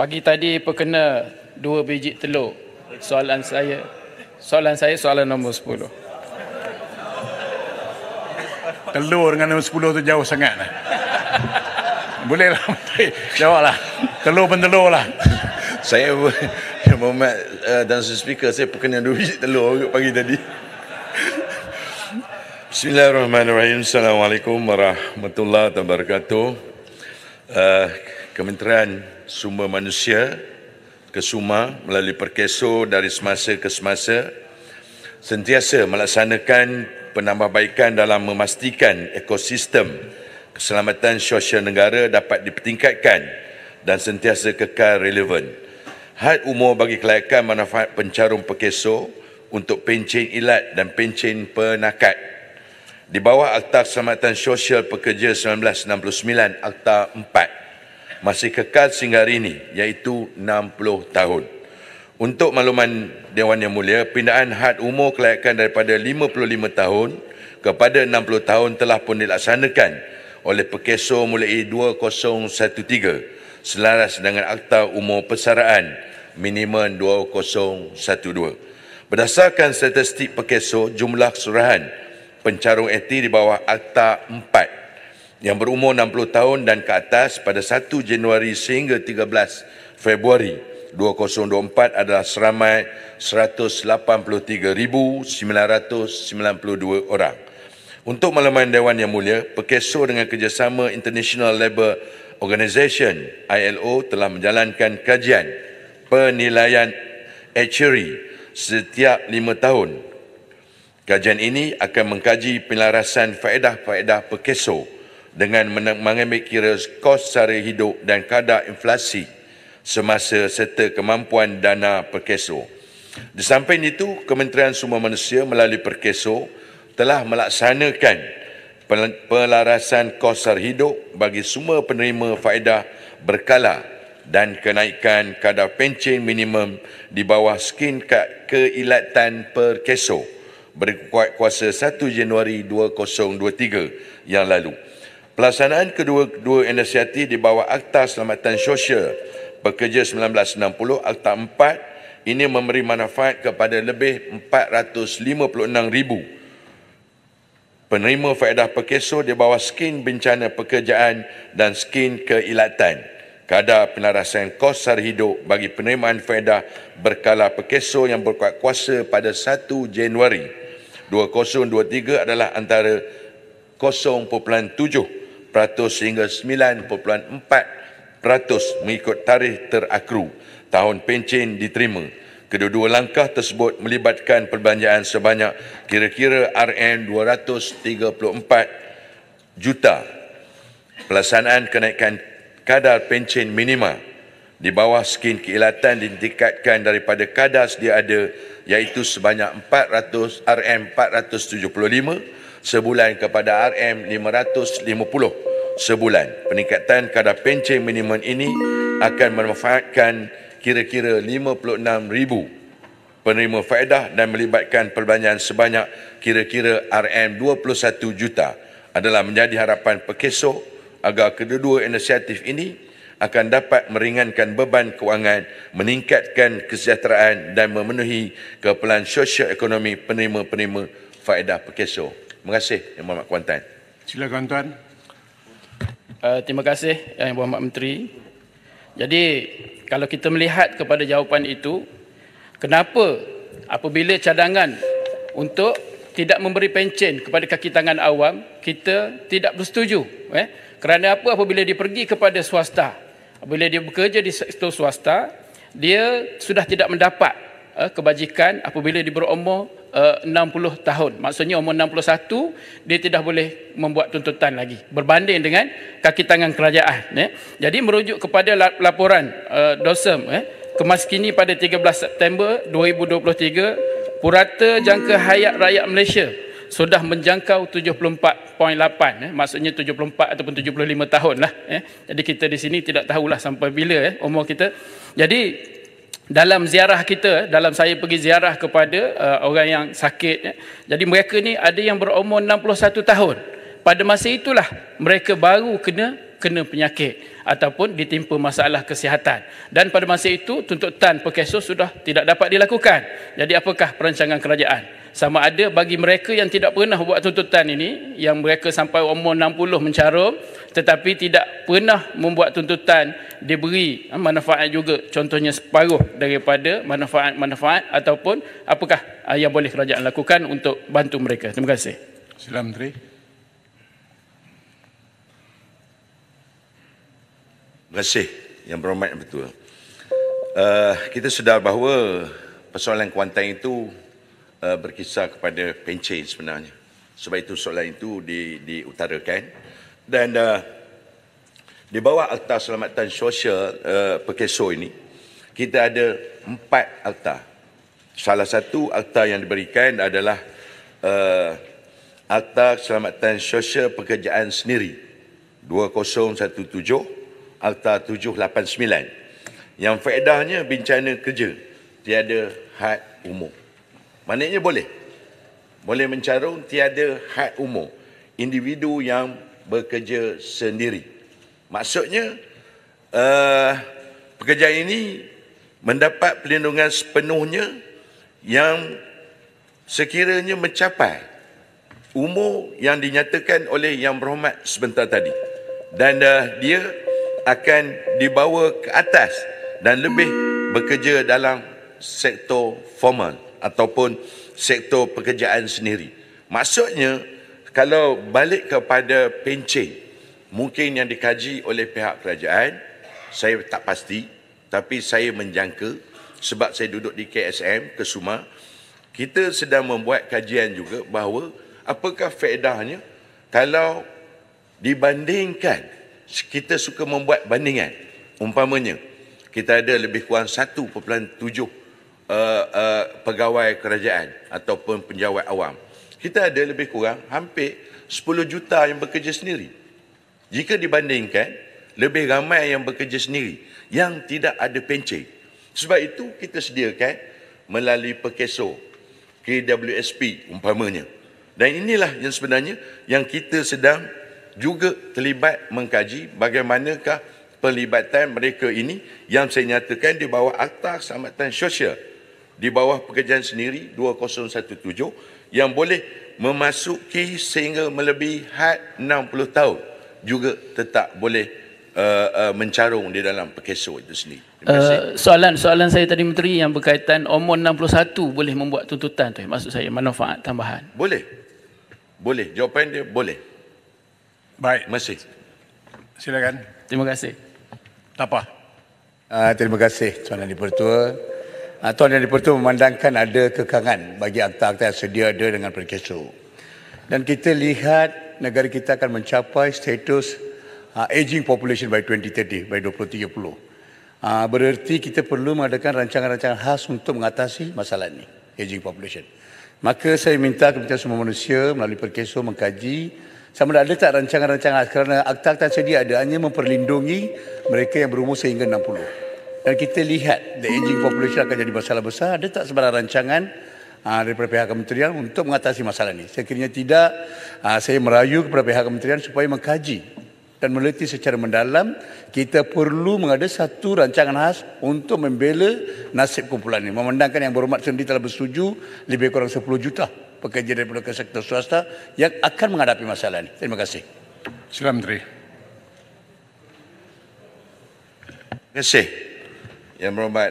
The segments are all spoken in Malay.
Pagi tadi perkena 2 biji telur. Soalan saya nombor 10. Telur dengan nombor 10 tu jauh sangat lah. Boleh lah, jawablah. Telur pun telur lah. Saya Muhammad dan speaker, saya perkena 2 biji telur pagi tadi. Bismillahirrahmanirrahim. Assalamualaikum warahmatullahi wabarakatuh. Kementerian Sumber Manusia Kesuma melalui Perkeso dari semasa ke semasa sentiasa melaksanakan penambahbaikan dalam memastikan ekosistem keselamatan sosial negara dapat dipertingkatkan dan sentiasa kekal relevan. Had umur bagi kelayakan manfaat pencarum Perkeso untuk pencen ilat dan pencen penakat di bawah Akta Keselamatan Sosial Pekerja 1969 Akta 4 masih kekal sehingga hari ini, iaitu 60 tahun. Untuk makluman Dewan Yang Mulia, pindaan had umur kelayakan daripada 55 tahun kepada 60 tahun telah pun dilaksanakan oleh Perkeso mulai 2013 selaras dengan Akta Umur Persaraan minimum 2012. Berdasarkan statistik Perkeso, jumlah keseluruhan pencarum aktif di bawah Akta 4 yang berumur 60 tahun dan ke atas pada 1 Januari sehingga 13 Februari 2024 adalah seramai 183,992 orang. Untuk makluman Dewan Yang Mulia, Perkeso dengan kerjasama International Labour Organization ILO telah menjalankan kajian penilaian actuary setiap 5 tahun. Kajian ini akan mengkaji penyelarasan faedah-faedah Perkeso dengan mengambil kira kos sara hidup dan kadar inflasi semasa serta kemampuan dana Perkeso. Di samping itu, Kementerian Sumber Manusia melalui Perkeso telah melaksanakan pelarasan kos sara hidup bagi semua penerima faedah berkala dan kenaikan kadar pencen minimum di bawah skim keilatan Perkeso berkuat kuasa 1 Januari 2023 yang lalu. Pelaksanaan kedua-dua inisiatif di bawah Akta Keselamatan Sosial Pekerja 1960 Akta 4 ini memberi manfaat kepada lebih 456,000 penerima faedah Perkeso di bawah skim bencana pekerjaan dan skim keilatan. Kadar penyelarasan kos sara hidup bagi penerimaan faedah berkala Perkeso yang berkuat kuasa pada 1 Januari 2023 adalah antara 0.7% hingga 9.4% mengikut tarikh terakru tahun pencen diterima. Kedua-dua langkah tersebut melibatkan perbelanjaan sebanyak kira-kira RM234 juta. Pelaksanaan kenaikan kadar pencen minima di bawah skim keilatan ditingkatkan daripada kadar sedia ada, iaitu sebanyak RM475 sebulan kepada RM550 sebulan. Peningkatan kadar pencen minimum ini akan memanfaatkan kira-kira 56,000 penerima faedah dan melibatkan perbelanjaan sebanyak kira-kira RM21 juta. Adalah menjadi harapan Perkeso agar kedua-dua inisiatif ini akan dapat meringankan beban kewangan, meningkatkan kesejahteraan dan memenuhi keperluan sosio-ekonomi penerima-penerima faedah Perkeso. Terima kasih, Yang Berhormat Puan Tan. Silakan Tuan. Terima kasih Yang Berhormat Menteri. Jadi kalau kita melihat kepada jawapan itu, kenapa apabila cadangan untuk tidak memberi pencen kepada kaki tangan awam, kita tidak bersetuju? Kerana apa? Apabila dia pergi kepada swasta, apabila dia bekerja di sektor swasta, dia sudah tidak mendapat kebajikan apabila dia berumur 60 tahun. Maksudnya umur 61 dia tidak boleh membuat tuntutan lagi berbanding dengan kaki tangan kerajaan. Jadi merujuk kepada laporan DOSEM kemaskini pada 13 September 2023, purata jangka hayat rakyat Malaysia sudah menjangkau 74.8, maksudnya 74 ataupun 75 tahun lah. Jadi kita di sini tidak tahulah sampai bila umur kita. Jadi dalam ziarah kita, dalam saya pergi ziarah kepada orang yang sakit, jadi mereka ni ada yang berumur 61 tahun. Pada masa itulah mereka baru kena kena penyakit ataupun ditimpa masalah kesihatan. Dan pada masa itu tuntutan perkeso sudah tidak dapat dilakukan. Jadi apakah perancangan kerajaan? Sama ada bagi mereka yang tidak pernah buat tuntutan ini, yang mereka sampai umur 60 mencarum tetapi tidak pernah membuat tuntutan, diberi manfaat juga, contohnya separuh daripada manfaat-manfaat, ataupun apakah yang boleh kerajaan lakukan untuk bantu mereka? Terima kasih. Sila Menteri. Terima kasih Yang Berhormat Yang Betul. Kita sedar bahawa persoalan Kuantan itu berkisar kepada pencen sebenarnya. Sebab itu soalan itu diutarakan. Dan di bawah Akta Keselamatan Sosial Perkeso ini, kita ada 4 akta. Salah satu akta yang diberikan adalah Akta Keselamatan Sosial Pekerjaan Sendiri 2017, Akta 789. Yang faedahnya bencana kerja tiada had umur. Maknanya boleh mencarung tiada had umur individu yang bekerja sendiri. Maksudnya pekerjaan ini mendapat perlindungan sepenuhnya yang sekiranya mencapai umur yang dinyatakan oleh Yang Berhormat sebentar tadi, dan dia akan dibawa ke atas dan lebih bekerja dalam sektor formal ataupun sektor pekerjaan sendiri. Maksudnya, kalau balik kepada pencen, mungkin yang dikaji oleh pihak kerajaan, saya tak pasti, tapi saya menjangka sebab saya duduk di KSM, Kesuma, kita sedang membuat kajian juga bahawa apakah faedahnya kalau dibandingkan, kita suka membuat bandingan, umpamanya kita ada lebih kurang 1.7 pegawai kerajaan ataupun penjawat awam. Kita ada lebih kurang hampir 10 juta yang bekerja sendiri. Jika dibandingkan, lebih ramai yang bekerja sendiri yang tidak ada pencen. Sebab itu kita sediakan melalui Perkeso, KWSP umpamanya. Dan inilah yang sebenarnya yang kita sedang juga terlibat mengkaji bagaimanakah pelibatan mereka ini yang saya nyatakan di bawah Akta Keselamatan Sosial di bawah pekerjaan sendiri 2017 yang boleh memasuki sehingga melebihi had 60 tahun juga tetap boleh mencarung di dalam Perkeso itu sendiri. Soalan saya tadi Menteri yang berkaitan umur 61 boleh membuat tuntutan tu, maksud saya manfaat tambahan. Boleh. Jawapan dia boleh. Baik. Terima kasih. Silakan. Terima kasih. Tapah. Terima kasih Tuan Yang Dipertua. Tuan Yang Dipertua memandangkan ada kekangan bagi akta-akta yang sedia ada dengan Perkeso. Dan kita lihat negara kita akan mencapai status aging population by 2030, by 2030. Bererti kita perlu mengadakan rancangan-rancangan khas untuk mengatasi masalah ini, aging population. Maka saya minta Kementerian Sumber Manusia melalui Perkeso mengkaji sama ada tak rancangan-rancangan khas, kerana akta-akta yang sedia ada hanya memperlindungi mereka yang berumur sehingga 60. Dan kita lihat the aging population akan jadi masalah besar. Ada tak sebarang rancangan daripada pihak kementerian untuk mengatasi masalah ini? Sekiranya tidak, saya merayu kepada pihak kementerian supaya mengkaji dan meneliti secara mendalam. Kita perlu mengada satu rancangan khas untuk membela nasib kumpulan ini. Memandangkan Yang Berhormat sendiri telah bersetuju lebih kurang 10 juta pekerja daripada sektor swasta yang akan menghadapi masalah ini. Terima kasih. Sila Menteri. Terima kasih. Yang Berhormat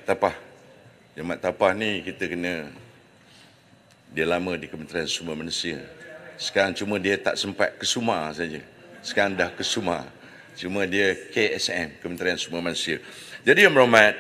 Tapah. Yang Berhormat Tapah ni kita kena, dia lama di Kementerian Sumber Manusia. Sekarang cuma dia tak sempat ke Sumar saja. Sekarang dah ke Sumar. Cuma dia KSM, Kementerian Sumber Manusia. Jadi Yang Berhormat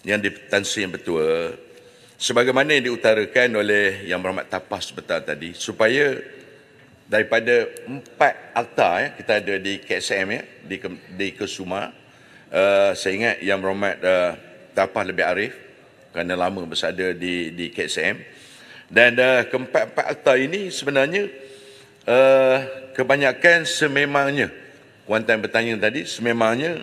Yang Tan Sri Yang Betul, sebagaimana yang diutarakan oleh Yang Berhormat Tapah sebentar tadi, supaya daripada 4 akta kita ada di KSM di Kesuma, saya ingat Yang Berhormat Tapah lebih arif kerana lama bersada di KSM, dan keempat-empat akta ini sebenarnya kebanyakan sememangnya, Kuantan bertanya tadi, sememangnya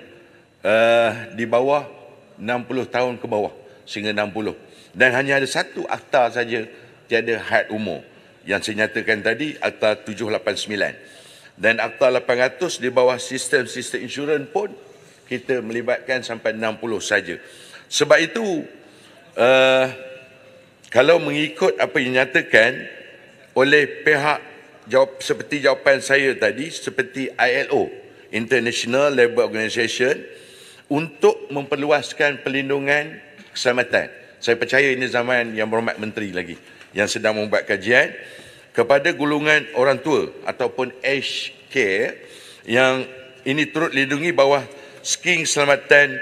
di bawah 60 tahun ke bawah sehingga 60, dan hanya ada satu akta saja tiada had umur yang saya nyatakan tadi, Akta 789. dan Akta 800 di bawah sistem-sistem insurans pun kita melibatkan sampai 60 saja. Sebab itu kalau mengikut apa yang dinyatakan oleh pihak seperti jawapan saya tadi, seperti ILO, International Labour Organization, untuk memperluaskan perlindungan keselamatan. Saya percaya ini zaman Yang Berhormat Menteri lagi yang sedang membuat kajian kepada golongan orang tua ataupun aged care yang ini turut lindungi bawah skim keselamatan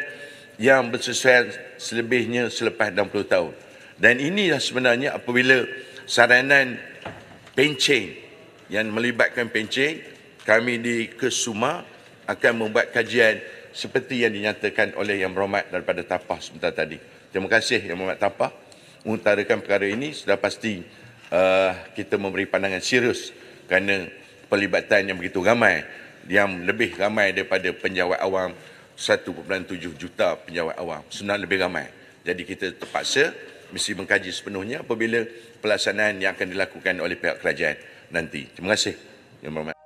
yang bersesuaian selebihnya selepas 60 tahun. Dan inilah sebenarnya apabila saranan pencen yang melibatkan pencen, kami di Kesuma akan membuat kajian seperti yang dinyatakan oleh Yang Berhormat daripada Tapah sebentar tadi. Terima kasih Yang Berhormat Tapah mengutarakan perkara ini. Sudah pasti kita memberi pandangan serius kerana pelibatan yang begitu ramai, yang lebih ramai daripada penjawat awam, 1.7 juta penjawat awam, sebenarnya lebih ramai. Jadi kita terpaksa mesti mengkaji sepenuhnya apabila pelaksanaan yang akan dilakukan oleh pihak kerajaan nanti. Terima kasih Yang Berhormat.